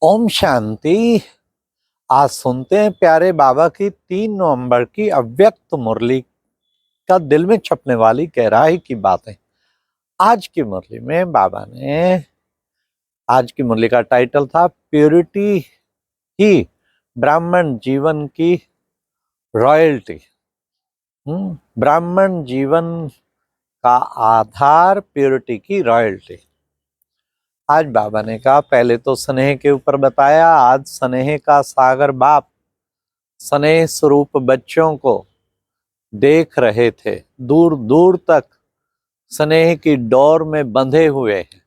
ओम शांति। आज सुनते हैं प्यारे बाबा की 3 नवंबर की अव्यक्त मुरली का दिल में छपने वाली गहराई की बातें। आज की मुरली में बाबा ने आज की मुरली का टाइटल था प्योरिटी ही ब्राह्मण जीवन की रॉयल्टी। ब्राह्मण जीवन का आधार प्योरिटी की रॉयल्टी। आज बाबा ने कहा, पहले तो स्नेह के ऊपर बताया, आज स्नेह का सागर बाप स्नेह स्वरूप बच्चों को देख रहे थे, दूर दूर तक स्नेह की डोर में बंधे हुए हैं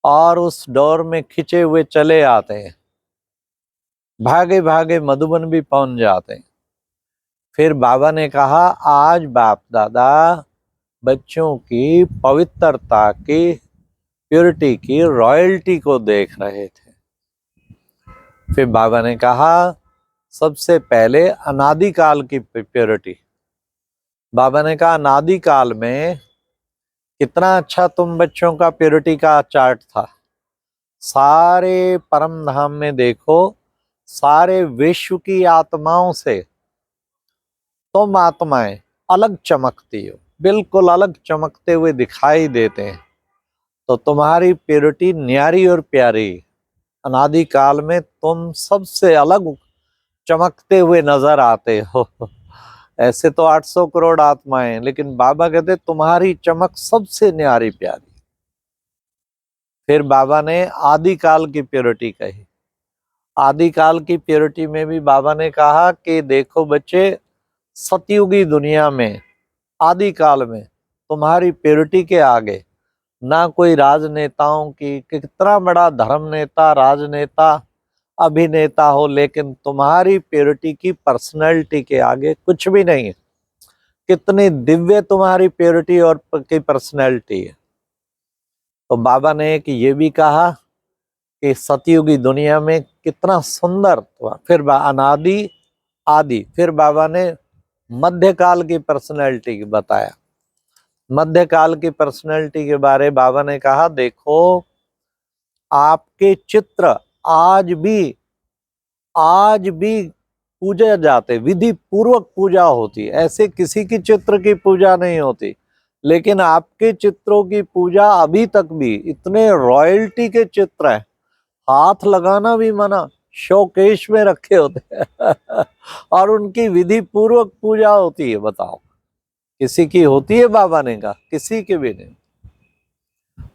और उस डोर में खिंचे हुए चले आते हैं, भागे भागे मधुबन भी पहुंच जाते हैं। फिर बाबा ने कहा, आज बाप दादा बच्चों की पवित्रता की, प्योरिटी की रॉयल्टी को देख रहे थे। फिर बाबा ने कहा, सबसे पहले अनादिकाल की प्योरिटी। बाबा ने कहा, अनादिकाल में कितना अच्छा तुम बच्चों का प्योरिटी का चार्ट था। सारे परम धाम में देखो, सारे विश्व की आत्माओं से तुम आत्माएं अलग चमकती हो, बिल्कुल अलग चमकते हुए दिखाई देते हैं। तो तुम्हारी प्योरिटी न्यारी और प्यारी। अनादिकाल में तुम सबसे अलग चमकते हुए नजर आते हो। ऐसे तो 800 करोड़ आत्माएं, लेकिन बाबा कहते तुम्हारी चमक सबसे न्यारी प्यारी। फिर बाबा ने आदिकाल की प्योरिटी कही। आदिकाल की प्योरिटी में भी बाबा ने कहा कि देखो बच्चे, सतयुगी दुनिया में आदिकाल में तुम्हारी प्योरिटी के आगे ना कोई राजनेताओं की, कितना बड़ा धर्म नेता, राजनेता, अभिनेता हो, लेकिन तुम्हारी प्योरिटी की पर्सनैलिटी के आगे कुछ भी नहीं है। कितनी दिव्य तुम्हारी प्योरिटी और की पर्सनैलिटी है। तो बाबा ने एक ये भी कहा कि सतयुगी दुनिया में कितना सुंदर। फिर अनादि आदि, फिर बाबा ने मध्यकाल की पर्सनैलिटी बताया। मध्यकाल की पर्सनैलिटी के बारे बाबा ने कहा, देखो आपके चित्र आज भी पूजे जाते, विधि पूर्वक पूजा होती। ऐसे किसी की चित्र की पूजा नहीं होती, लेकिन आपके चित्रों की पूजा अभी तक भी, इतने रॉयल्टी के चित्र हैं, हाथ लगाना भी मना, शोकेश में रखे होते हैं और उनकी विधि पूर्वक पूजा होती है। बताओ, किसी की होती है? बाबा ने कहा किसी की भी नहीं।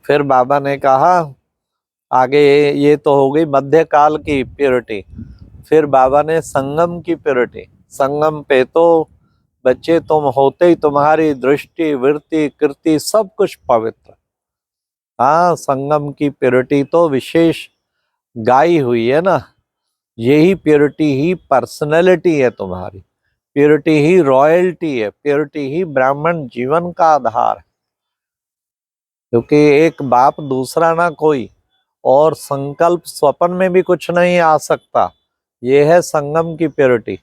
फिर बाबा ने कहा आगे, ये तो हो गई मध्यकाल की प्योरिटी। फिर बाबा ने संगम की प्योरिटी। संगम पे तो बच्चे तुम होते ही तुम्हारी दृष्टि, वृत्ति, कृति सब कुछ पवित्र। हाँ, संगम की प्योरिटी तो विशेष गाई हुई है ना। यही प्योरिटी ही पर्सनैलिटी है तुम्हारी, प्योरिटी ही रॉयल्टी है, प्योरिटी ही ब्राह्मण जीवन का आधार है। क्योंकि एक बाप दूसरा ना कोई, और संकल्प स्वप्न में भी कुछ नहीं आ सकता। ये है संगम की प्योरिटी।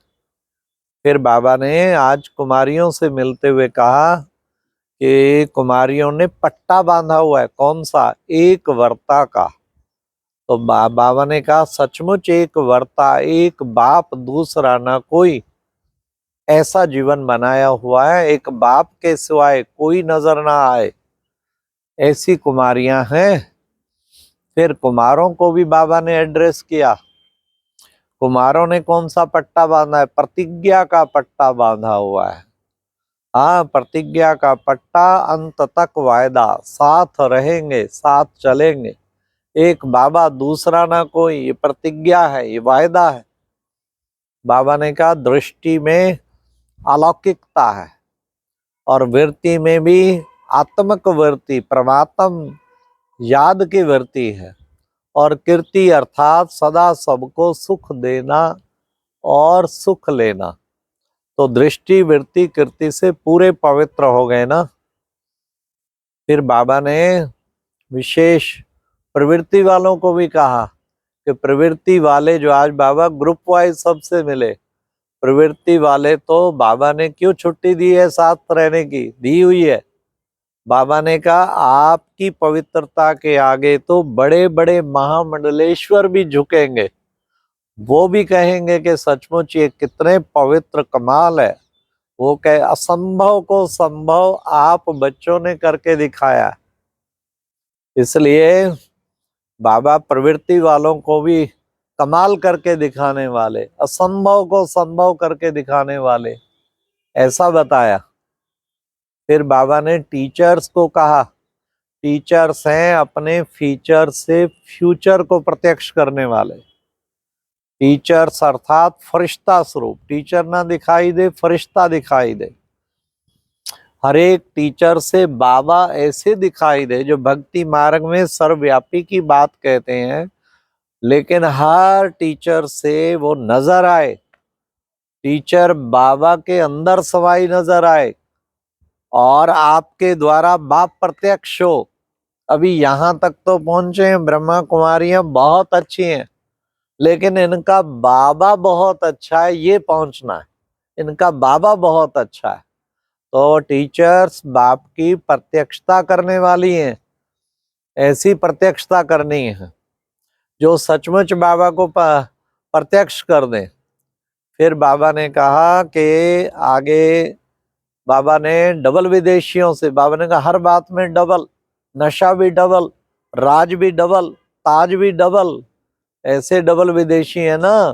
फिर बाबा ने आज कुमारियों से मिलते हुए कहा कि कुमारियों ने पट्टा बांधा हुआ है। कौन सा? एक वर्ता का। तो बाबा ने कहा, सचमुच एक वर्ता, एक बाप दूसरा ना कोई, ऐसा जीवन बनाया हुआ है, एक बाप के सिवाय कोई नजर ना आए, ऐसी कुमारियां हैं। फिर कुमारों को भी बाबा ने एड्रेस किया। कुमारों ने कौन सा पट्टा बांधा है? प्रतिज्ञा का पट्टा बांधा हुआ है। हाँ, प्रतिज्ञा का पट्टा, अंत तक वायदा, साथ रहेंगे, साथ चलेंगे, एक बाबा दूसरा ना कोई, ये प्रतिज्ञा है, ये वायदा है। बाबा ने कहा दृष्टि में अलौकिकता है और वृत्ति में भी आत्मक वृत्ति, परमात्म याद की वृत्ति है, और कीर्ति अर्थात सदा सबको सुख देना और सुख लेना। तो दृष्टि, वृत्ति, कीर्ति से पूरे पवित्र हो गए ना। फिर बाबा ने विशेष प्रवृत्ति वालों को भी कहा कि प्रवृत्ति वाले जो, आज बाबा ग्रुप वाइज सबसे मिले, प्रवृत्ति वाले तो बाबा ने क्यों छुट्टी दी है साथ रहने की? दी हुई है। बाबा ने कहा आपकी पवित्रता के आगे तो बड़े बड़े महामंडलेश्वर भी झुकेंगे, वो भी कहेंगे कि सचमुच ये कितने पवित्र कमाल है। वो कहे असंभव को संभव आप बच्चों ने करके दिखाया। इसलिए बाबा प्रवृत्ति वालों को भी कमाल करके दिखाने वाले, असंभव को संभव करके दिखाने वाले, ऐसा बताया। फिर बाबा ने टीचर्स को कहा, टीचर्स हैं अपने फीचर से फ्यूचर को प्रत्यक्ष करने वाले। टीचर्स अर्थात फरिश्ता स्वरूप, टीचर ना दिखाई दे, फरिश्ता दिखाई दे। हर एक टीचर से बाबा ऐसे दिखाई दे जो भक्ति मार्ग में सर्वव्यापी की बात कहते हैं, लेकिन हर टीचर से वो नजर आए, टीचर बाबा के अंदर सवाई नजर आए और आपके द्वारा बाप प्रत्यक्ष हो। अभी यहाँ तक तो पहुंचे हैं, ब्रह्मा कुमारियां बहुत अच्छी हैं, लेकिन इनका बाबा बहुत अच्छा है, ये पहुंचना है। इनका बाबा बहुत अच्छा है। तो टीचर्स बाप की प्रत्यक्षता करने वाली हैं, ऐसी प्रत्यक्षता करनी है जो सचमुच बाबा को प्रत्यक्ष कर दें। फिर बाबा ने कहा कि आगे बाबा ने डबल विदेशियों से, बाबा ने कहा हर बात में डबल, नशा भी डबल, राज भी डबल, ताज भी डबल, ऐसे डबल विदेशी है ना।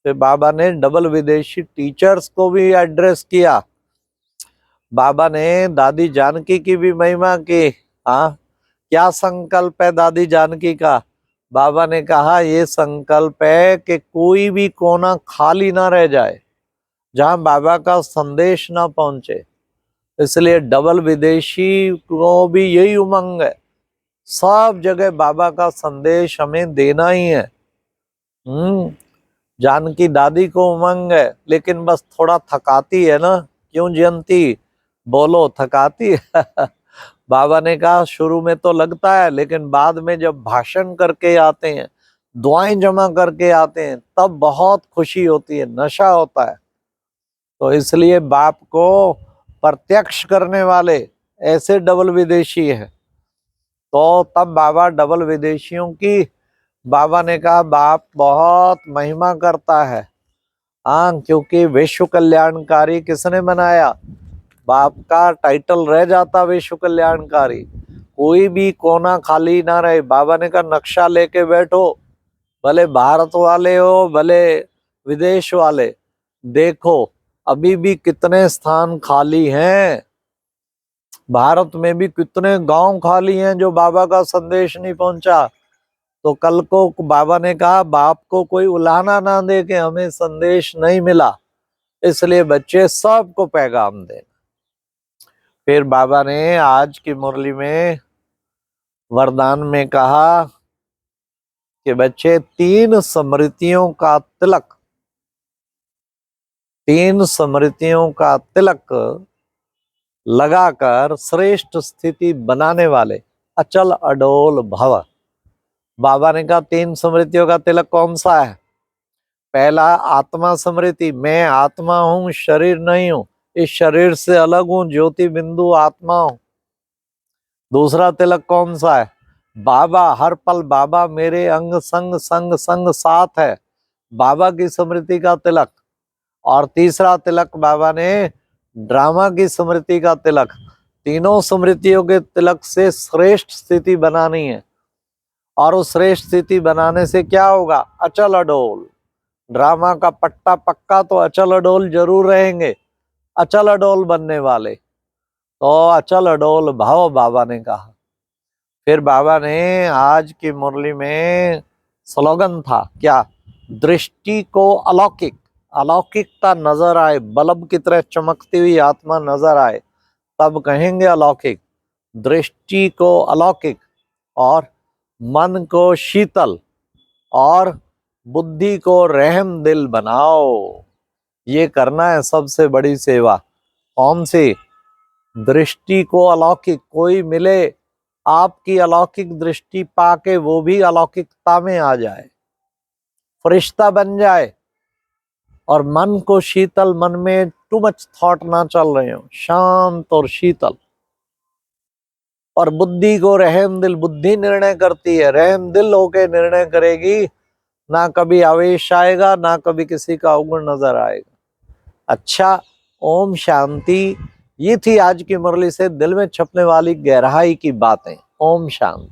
फिर बाबा ने डबल विदेशी टीचर्स को भी एड्रेस किया। बाबा ने दादी जानकी की भी महिमा की। हाँ, क्या संकल्प है दादी जानकी का? बाबा ने कहा ये संकल्प है कि कोई भी कोना खाली ना रह जाए जहां बाबा का संदेश ना पहुंचे। इसलिए डबल विदेशी को भी यही उमंग है, सब जगह बाबा का संदेश हमें देना ही है। जानकी दादी को उमंग है, लेकिन बस थोड़ा थकाती है ना। क्यों जयंती, बोलो थकाती है? बाबा ने कहा शुरू में तो लगता है, लेकिन बाद में जब भाषण करके आते हैं, दुआएं जमा करके आते हैं, तब बहुत खुशी होती है, नशा होता है। तो इसलिए बाप को प्रत्यक्ष करने वाले ऐसे डबल विदेशी हैं। तो तब बाबा डबल विदेशियों की, बाबा ने कहा बाप बहुत महिमा करता है। हाँ, क्योंकि विश्व कल्याणकारी किसने बनाया? बाप का टाइटल रह जाता विश्व कल्याणकारी, कोई भी कोना खाली ना रहे। बाबा ने कहा नक्शा लेके बैठो, भले भारत वाले हो भले विदेश वाले, देखो अभी भी कितने स्थान खाली हैं। भारत में भी कितने गांव खाली हैं जो बाबा का संदेश नहीं पहुंचा। तो कल को बाबा ने कहा बाप को कोई उलाहना ना दे कि हमें संदेश नहीं मिला, इसलिए बच्चे सबको पैगाम दे। फिर बाबा ने आज की मुरली में वरदान में कहा कि बच्चे तीन स्मृतियों का तिलक, तीन स्मृतियों का तिलक लगाकर श्रेष्ठ स्थिति बनाने वाले अचल अडोल भव। बाबा ने कहा तीन स्मृतियों का तिलक कौन सा है? पहला आत्मा स्मृति, मैं आत्मा हूं, शरीर नहीं हूं, इस शरीर से अलग हूं, ज्योति बिंदु आत्मा हूं। दूसरा तिलक कौन सा है? बाबा, हर पल बाबा मेरे अंग संग संग संग साथ है, बाबा की स्मृति का तिलक। और तीसरा तिलक बाबा ने ड्रामा की स्मृति का तिलक। तीनों स्मृतियों के तिलक से श्रेष्ठ स्थिति बनानी है, और उस श्रेष्ठ स्थिति बनाने से क्या होगा? अचल अडोल। ड्रामा का पट्टा पक्का, तो अचल अडोल जरूर रहेंगे, अचल अडोल बनने वाले। तो अचल अडोल भाव बाबा ने कहा। फिर बाबा ने आज की मुरली में स्लोगन था क्या? दृष्टि को अलौकिक, अलौकिकता नजर आए, बल्ब की तरह चमकती हुई आत्मा नजर आए, तब कहेंगे अलौकिक। दृष्टि को अलौकिक, और मन को शीतल, और बुद्धि को रहम दिल बनाओ। ये करना है सबसे बड़ी सेवा। कौन सी? दृष्टि को अलौकिक, कोई मिले आपकी अलौकिक दृष्टि पाके वो भी अलौकिकता में आ जाए, फरिश्ता बन जाए। और मन को शीतल, मन में टू मच थॉट ना चल रहे हो, शांत और शीतल। और बुद्धि को रहम दिल, बुद्धि निर्णय करती है, रहम दिल होके निर्णय करेगी, ना कभी आवेश आएगा, ना कभी किसी का अवगुण नजर आएगा। अच्छा, ओम शांति। ये थी आज की मुरली से दिल में छपने वाली गहराई की बातें। ओम शांति।